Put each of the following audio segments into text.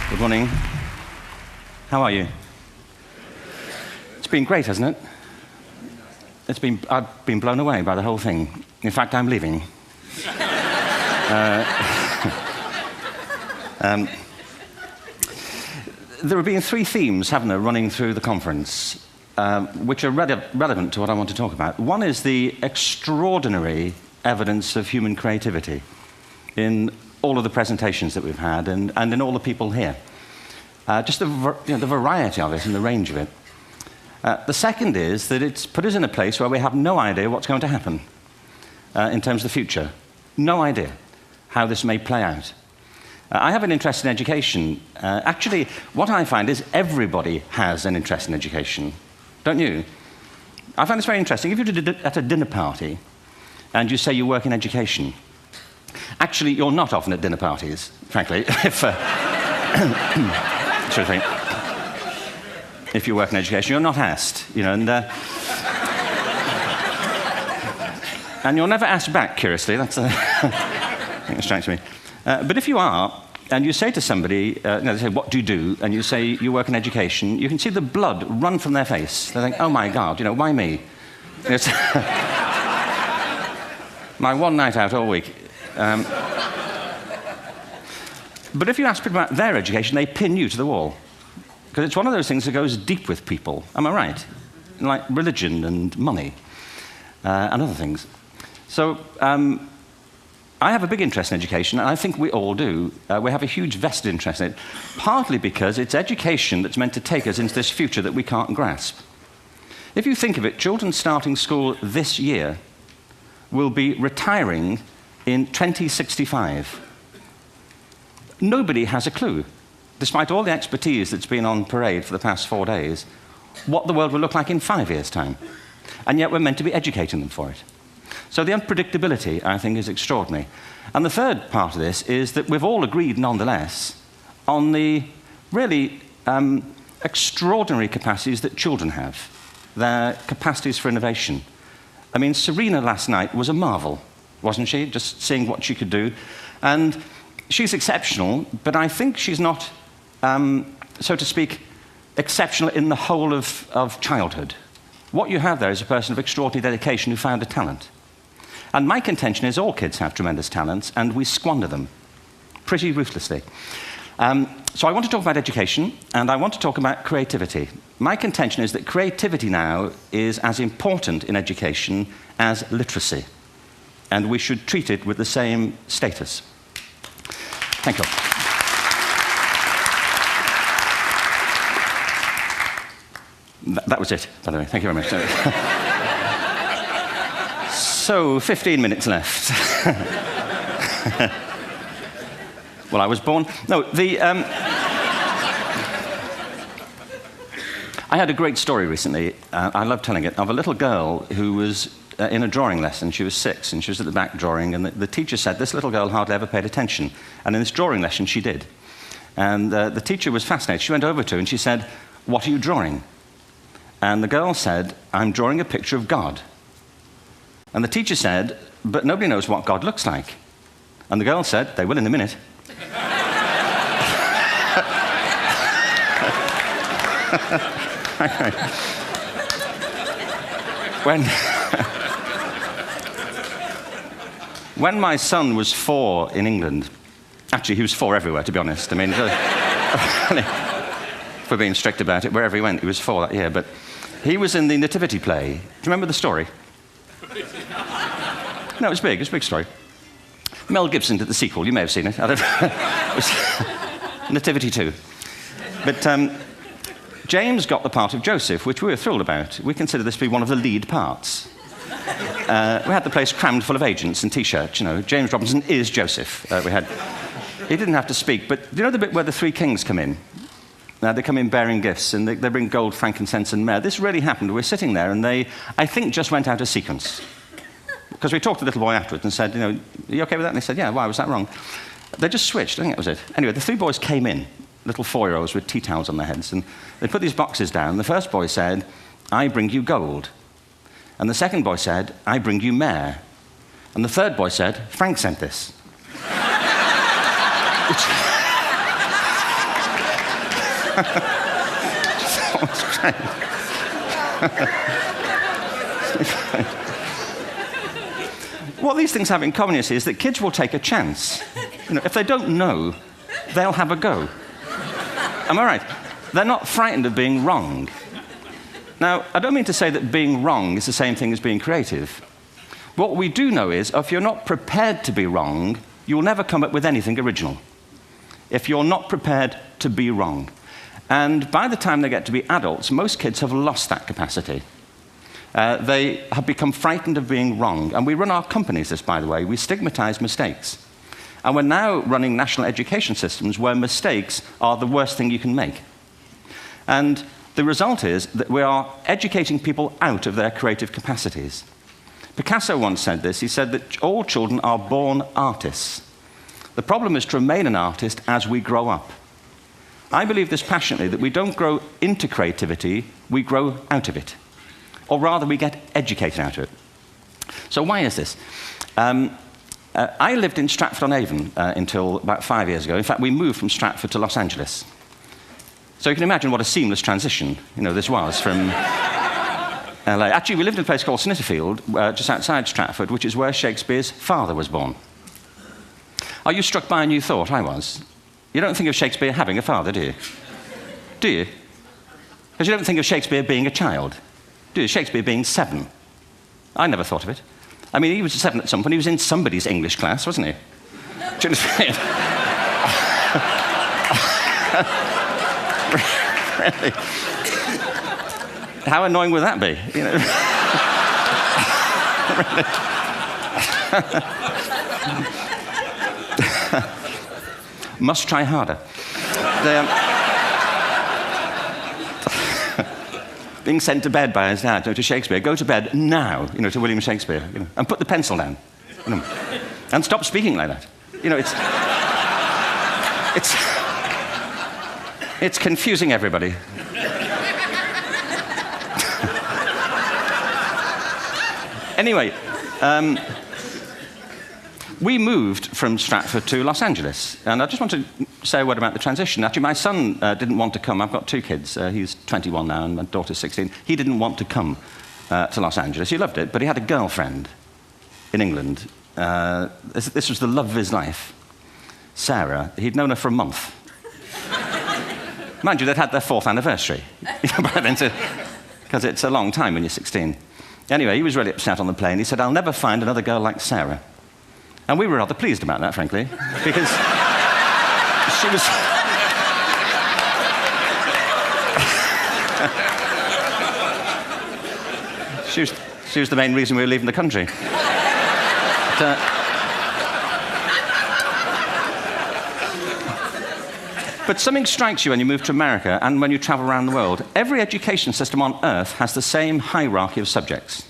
Good morning. How are you? It's been great, hasn't it? I've been blown away by the whole thing. In fact, I'm leaving. There have been three themes, haven't there, running through the conference, which are relevant to what I want to talk about. One is the extraordinary evidence of human creativity in all of the presentations that we've had and in all the people here. Just the variety of it and the range of it. The second is that it's put us in a place where we have no idea what's going to happen in terms of the future. No idea how this may play out. I have an interest in education. Actually, what I find is everybody has an interest in education. Don't you? I find this very interesting. If you're at a dinner party and you say you work in education, actually, you're not often at dinner parties, frankly, if you work in education, you're not asked, you know, and you're never asked back, curiously. That's I think it strikes me. But if you are, and you say to somebody, they say, what do you do? And you say you work in education, you can see the blood run from their face. They think, oh my God, you know, why me? It's my one night out all week. But if you ask people about their education, they pin you to the wall. Because it's one of those things that goes deep with people. Am I right? Like religion and money and other things. So I have a big interest in education, and I think we all do. We have a huge vested interest in it, partly because it's education that's meant to take us into this future that we can't grasp. If you think of it, children starting school this year will be retiring in 2065. Nobody has a clue, despite all the expertise that's been on parade for the past 4 days, what the world will look like in 5 years' time. And yet we're meant to be educating them for it. So the unpredictability, I think, is extraordinary. And the third part of this is that we've all agreed, nonetheless, on the really extraordinary capacities that children have, their capacities for innovation. I mean, Serena last night was a marvel, wasn't she? Just seeing what she could do. And she's exceptional, but I think she's not, so to speak, exceptional in the whole of childhood. What you have there is a person of extraordinary dedication who found a talent. And my contention is all kids have tremendous talents, and we squander them pretty ruthlessly. So I want to talk about education, and I want to talk about creativity. My contention is that creativity now is as important in education as literacy, and we should treat it with the same status. Thank you. That was it, by the way. Thank you very much. So, 15 minutes left. Well, I was born... No, I had a great story recently, I love telling it, of a little girl who was in a drawing lesson. She was 6, and she was at the back drawing, and the teacher said, this little girl hardly ever paid attention. And in this drawing lesson, she did. And the teacher was fascinated. She went over to her, and she said, what are you drawing? And the girl said, I'm drawing a picture of God. And the teacher said, but nobody knows what God looks like. And the girl said, they will in a minute. When my son was 4 in England, actually he was 4 everywhere, to be honest. I mean, if we're being strict about it, wherever he went, he was 4 that year. But he was in the Nativity play. Do you remember the story? No, it was big. It was a big story. Mel Gibson did the sequel. You may have seen it. I don't know. It was Nativity 2. But James got the part of Joseph, which we were thrilled about. We consider this to be one of the lead parts. We had the place crammed full of agents and T-shirts, you know. James Robinson is Joseph. He didn't have to speak, but do you know the bit where the 3 kings come in? They come in bearing gifts, and they bring gold, frankincense, and myrrh. This really happened. We're sitting there, and they, I think, just went out of sequence. Because we talked to the little boy afterwards and said, are you okay with that? And he said, yeah, why was that wrong? They just switched. I think that was it. Anyway, the 3 boys came in, little 4-year-olds with tea towels on their heads, and they put these boxes down. The first boy said, I bring you gold. And the second boy said, I bring you myrrh. And the third boy said, Frank sent this. That was great. What these things have in common, you see, is that kids will take a chance. If they don't know, they'll have a go. Am I right? They're not frightened of being wrong. Now, I don't mean to say that being wrong is the same thing as being creative. What we do know is, if you're not prepared to be wrong, you'll never come up with anything original. If you're not prepared to be wrong. And by the time they get to be adults, most kids have lost that capacity. They have become frightened of being wrong. And we run our companies this, by the way. We stigmatize mistakes. And we're now running national education systems where mistakes are the worst thing you can make. And the result is that we are educating people out of their creative capacities. Picasso once said this. He said that all children are born artists. The problem is to remain an artist as we grow up. I believe this passionately, that we don't grow into creativity, we grow out of it. Or rather, we get educated out of it. So why is this? I lived in Stratford-on-Avon until about 5 years ago. In fact, we moved from Stratford to Los Angeles. So you can imagine what a seamless transition this was from LA. Actually, we lived in a place called Snitterfield, just outside Stratford, which is where Shakespeare's father was born. Are you struck by a new thought? I was. You don't think of Shakespeare having a father, do you? Do you? Because you don't think of Shakespeare being a child. Do you? Shakespeare being 7. I never thought of it. I mean, he was 7 at some point. He was in somebody's English class, wasn't he? Do you understand? Really? How annoying would that be? Must try harder. Being sent to bed by his dad, to Shakespeare, go to bed now, to William Shakespeare, and put the pencil down, and stop speaking like that. It's confusing everybody. Anyway, we moved from Stratford to Los Angeles, and I just want to say a word about the transition. Actually, my son didn't want to come. I've got 2 kids. He's 21 now, and my daughter's 16. He didn't want to come to Los Angeles. He loved it, but he had a girlfriend in England. This was the love of his life, Sarah. He'd known her for a month. Mind you, they'd had their 4th anniversary, because it's a long time when you're 16. Anyway, he was really upset on the plane. He said, I'll never find another girl like Sarah. And we were rather pleased about that, frankly, because she was the main reason we were leaving the country. But something strikes you when you move to America and when you travel around the world. Every education system on Earth has the same hierarchy of subjects.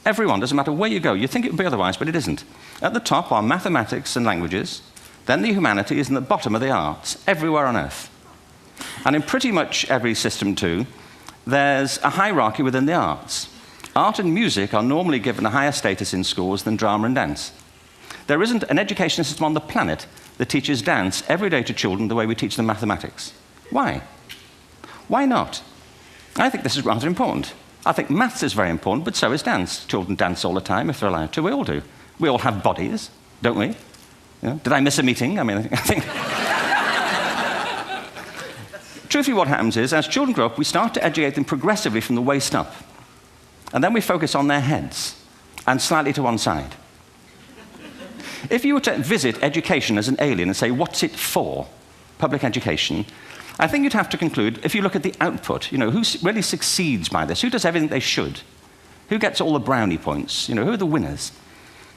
Everyone, doesn't matter where you go. You think it would be otherwise, but it isn't. At the top are mathematics and languages, then the humanities, and at the bottom are the arts, everywhere on Earth. And in pretty much every system, too, there's a hierarchy within the arts. Art and music are normally given a higher status in schools than drama and dance. There isn't an education system on the planet that teaches dance every day to children the way we teach them mathematics. Why? Why not? I think this is rather important. I think maths is very important, but so is dance. Children dance all the time if they're allowed to. We all do. We all have bodies, don't we? Did I miss a meeting? I think... Truthfully, what happens is, as children grow up, we start to educate them progressively from the waist up. And then we focus on their heads, and slightly to one side. If you were to visit education as an alien and say, what's it for, public education, I think you'd have to conclude, if you look at the output, who really succeeds by this? Who does everything they should? Who gets all the brownie points? Who are the winners?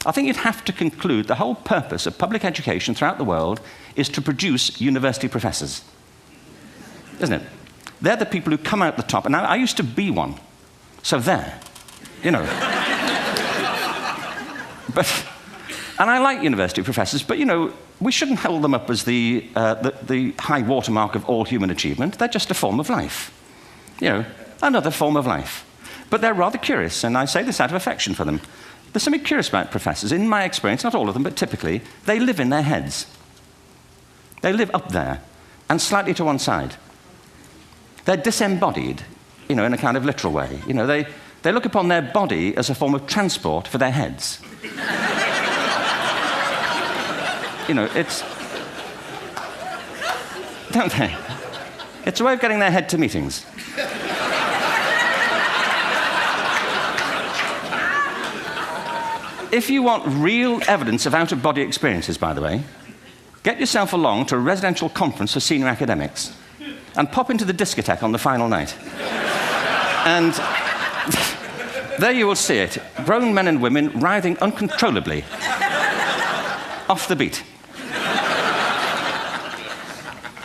I think you'd have to conclude the whole purpose of public education throughout the world is to produce university professors. isn't it? They're the people who come out the top. And I used to be one. So there, you know. And I like university professors, but, you know, we shouldn't hold them up as the high watermark of all human achievement. They're just a form of life. You know, another form of life. But they're rather curious, and I say this out of affection for them. There's something curious about professors. In my experience, not all of them, but typically, they live in their heads. They live up there, and slightly to one side. They're disembodied, you know, in a kind of literal way. You know, they look upon their body as a form of transport for their heads. You know, it's... Don't they? It's a way of getting their head to meetings. If you want real evidence of out-of-body experiences, by the way, get yourself along to a residential conference for senior academics and pop into the discotheque on the final night. And there you will see it. Grown men and women writhing uncontrollably off the beat.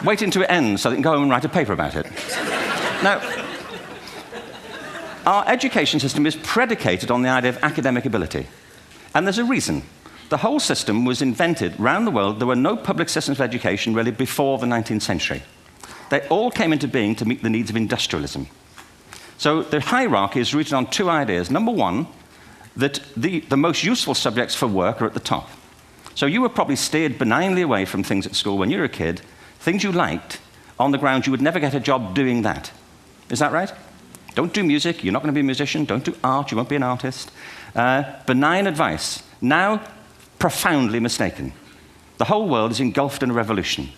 Waiting to it ends so they can go home and write a paper about it. Now, our education system is predicated on the idea of academic ability. And there's a reason. The whole system was invented around the world. There were no public systems of education really before the 19th century. They all came into being to meet the needs of industrialism. So the hierarchy is rooted on two ideas. Number one, that the most useful subjects for work are at the top. So you were probably steered benignly away from things at school when you were a kid, things you liked, on the ground you would never get a job doing that. Is that right? Don't do music, you're not going to be a musician. Don't do art, you won't be an artist. Benign advice, now profoundly mistaken. The whole world is engulfed in a revolution.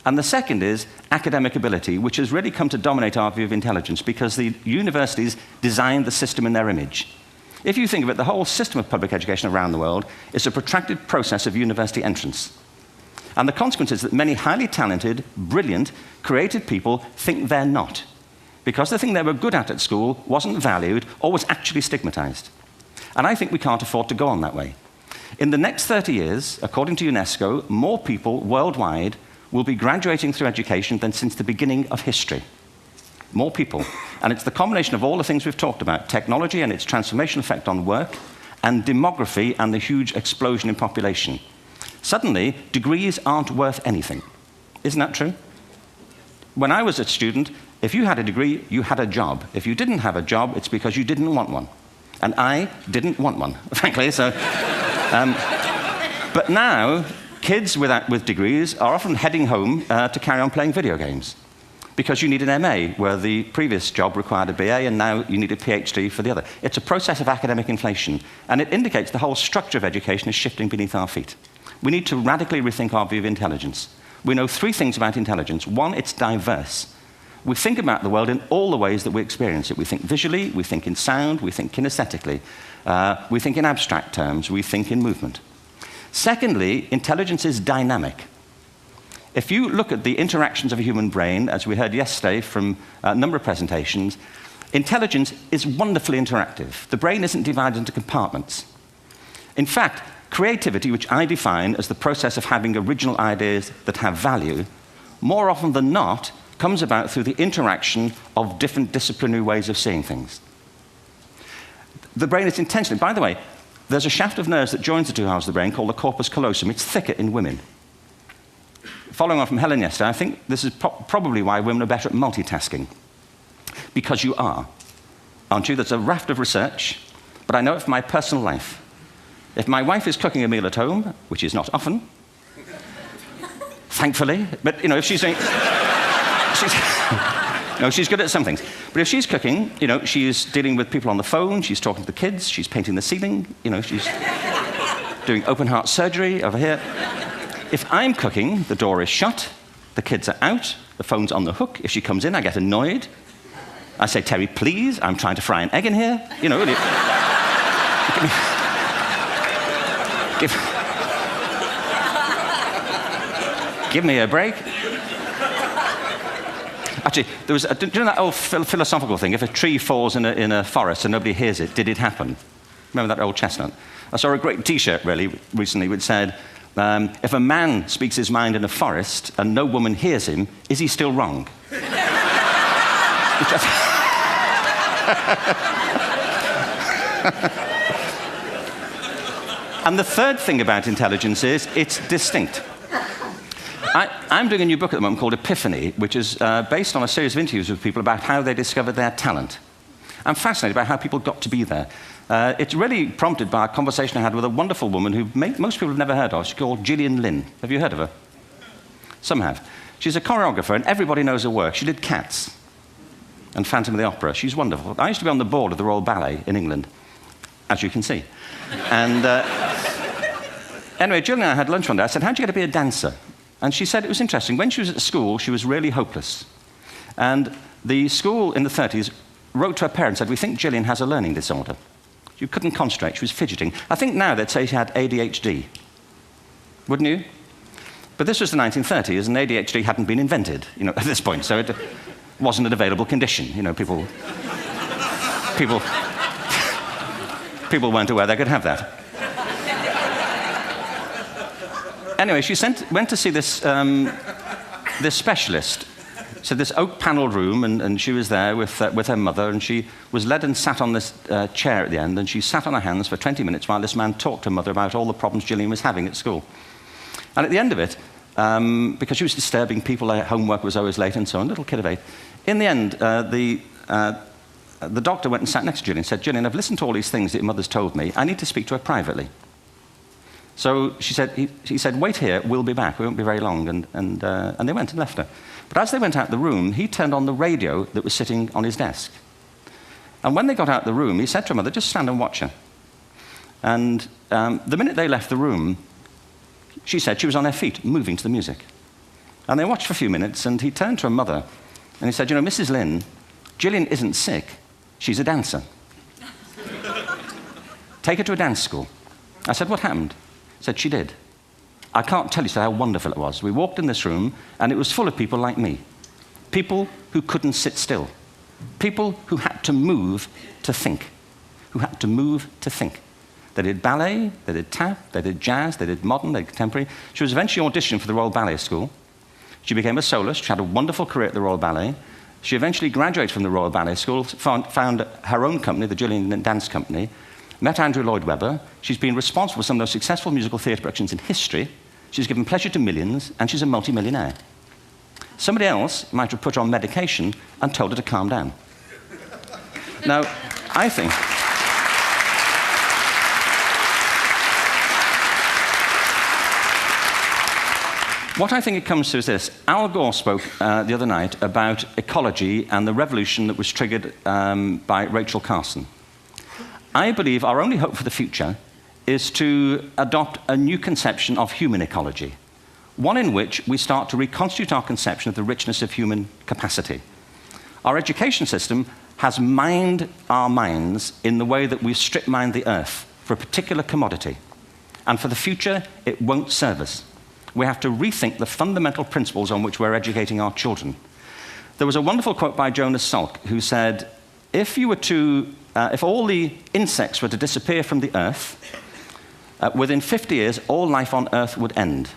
And the second is academic ability, which has really come to dominate our view of intelligence because the universities designed the system in their image. If you think of it, the whole system of public education around the world is a protracted process of university entrance. And the consequence is that many highly talented, brilliant, creative people think they're not, because the thing they were good at school wasn't valued or was actually stigmatized. And I think we can't afford to go on that way. In the next 30 years, according to UNESCO, more people worldwide will be graduating through education than since the beginning of history. More people. And it's the combination of all the things we've talked about, technology and its transformational effect on work, and demography and the huge explosion in population. Suddenly, degrees aren't worth anything. Isn't that true? When I was a student, if you had a degree, you had a job. If you didn't have a job, it's because you didn't want one. And I didn't want one, frankly. So, but now, kids with degrees are often heading home to carry on playing video games because you need an MA, where the previous job required a BA, and now you need a PhD for the other. It's a process of academic inflation, and it indicates the whole structure of education is shifting beneath our feet. We need to radically rethink our view of intelligence. We know three things about intelligence. One, it's diverse. We think about the world in all the ways that we experience it. We think visually, we think in sound, we think kinesthetically, we think in abstract terms, we think in movement. Secondly, intelligence is dynamic. If you look at the interactions of a human brain, as we heard yesterday from a number of presentations, intelligence is wonderfully interactive. The brain isn't divided into compartments. In fact, creativity, which I define as the process of having original ideas that have value, more often than not, comes about through the interaction of different disciplinary ways of seeing things. The brain is intentionally, by the way, there's a shaft of nerves that joins the two halves of the brain called the corpus callosum. It's thicker in women. Following on from Helen yesterday, I think this is probably why women are better at multitasking. Because you are, aren't you? There's a raft of research, but I know it from my personal life. If my wife is cooking a meal at home, which is not often, thankfully, but, you know, if she's doing... No, she's good at some things. But if she's cooking, you know, she's dealing with people on the phone, she's talking to the kids, she's painting the ceiling, you know, she's doing open heart surgery over here. If I'm cooking, the door is shut, the kids are out, the phone's on the hook. If she comes in, I get annoyed. I say, Terry, please, I'm trying to fry an egg in here. You know, give me a break. Actually, there was, do you know that old philosophical thing? If a tree falls in a forest and nobody hears it, did it happen? Remember that old chestnut? I saw a great T-shirt, really, recently, which said, if a man speaks his mind in a forest and no woman hears him, is he still wrong? And the third thing about intelligence is it's distinct. I'm doing a new book at the moment called Epiphany, which is based on a series of interviews with people about how they discovered their talent. I'm fascinated by how people got to be there. It's really prompted by a conversation I had with a wonderful woman who most people have never heard of. She's called Gillian Lynn. Have you heard of her? Some have. She's a choreographer, and everybody knows her work. She did Cats and Phantom of the Opera. She's wonderful. I used to be on the board of the Royal Ballet in England, as you can see. And anyway, Gillian and I had lunch one day. I said, how'd you get to be a dancer? And she said it was interesting. When she was at school, she was really hopeless. And the school in the 30s wrote to her parents and said, we think Gillian has a learning disorder. She couldn't concentrate. She was fidgeting. I think now they'd say she had ADHD. Wouldn't you? But this was the 1930s, and ADHD hadn't been invented, at this point. So it wasn't an available condition. People weren't aware they could have that. Anyway, she went to see this specialist. So this oak-panelled room, and she was there with her mother, and she was led and sat on this chair at the end, and she sat on her hands for 20 minutes while this man talked to her mother about all the problems Gillian was having at school. And at the end of it, because she was disturbing people, her homework was always late and so on, little kid of 8, in the end, the doctor went and sat next to Gillian and said, Gillian, I've listened to all these things that your mother's told me. I need to speak to her privately. So he said, wait here, we'll be back. We won't be very long. And they went and left her. But as they went out the room, he turned on the radio that was sitting on his desk. And when they got out the room, he said to her mother, just stand and watch her. And the minute they left the room, she said she was on her feet, moving to the music. And they watched for a few minutes, and he turned to her mother, and he said, Mrs. Lynn, Gillian isn't sick. She's a dancer. Take her to a dance school. I said, what happened? He said, she did. I can't tell you how wonderful it was. We walked in this room, and it was full of people like me. People who couldn't sit still. People who had to move to think. Who had to move to think. They did ballet, they did tap, they did jazz, they did modern, they did contemporary. She was eventually auditioned for the Royal Ballet School. She became a soloist. She had a wonderful career at the Royal Ballet. She eventually graduated from the Royal Ballet School, found her own company, the Gillian Dance Company, met Andrew Lloyd Webber. She's been responsible for some of the most successful musical theatre productions in history. She's given pleasure to millions, and she's a multi-millionaire. Somebody else might have put her on medication and told her to calm down. Now, I think... What I think it comes to is this. Al Gore spoke the other night about ecology and the revolution that was triggered by Rachel Carson. I believe our only hope for the future is to adopt a new conception of human ecology, one in which we start to reconstitute our conception of the richness of human capacity. Our education system has mined our minds in the way that we strip mine the earth for a particular commodity, and for the future, it won't serve us. We have to rethink the fundamental principles on which we're educating our children. There was a wonderful quote by Jonas Salk, who said, if all the insects were to disappear from the earth, within 50 years, all life on earth would end.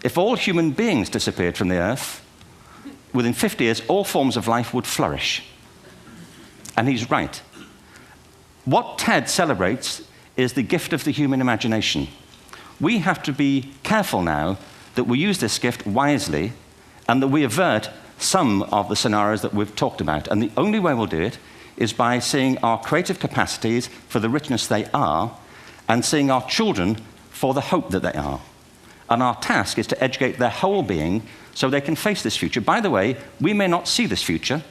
If all human beings disappeared from the earth, within 50 years, all forms of life would flourish. And he's right. What TED celebrates is the gift of the human imagination. We have to be careful now that we use this gift wisely and that we avert some of the scenarios that we've talked about. And the only way we'll do it is by seeing our creative capacities for the richness they are and seeing our children for the hope that they are. And our task is to educate their whole being so they can face this future. By the way, we may not see this future,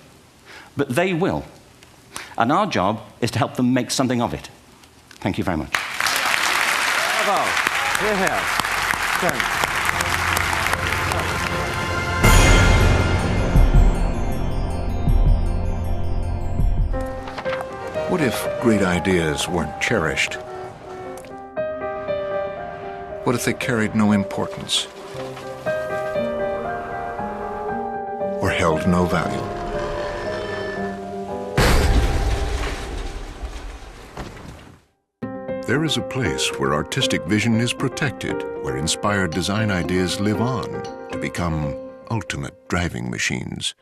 but they will. And our job is to help them make something of it. Thank you very much. Bravo. Here, here. What if great ideas weren't cherished? What if they carried no importance? Or held no value? There is a place where artistic vision is protected, where inspired design ideas live on to become ultimate driving machines.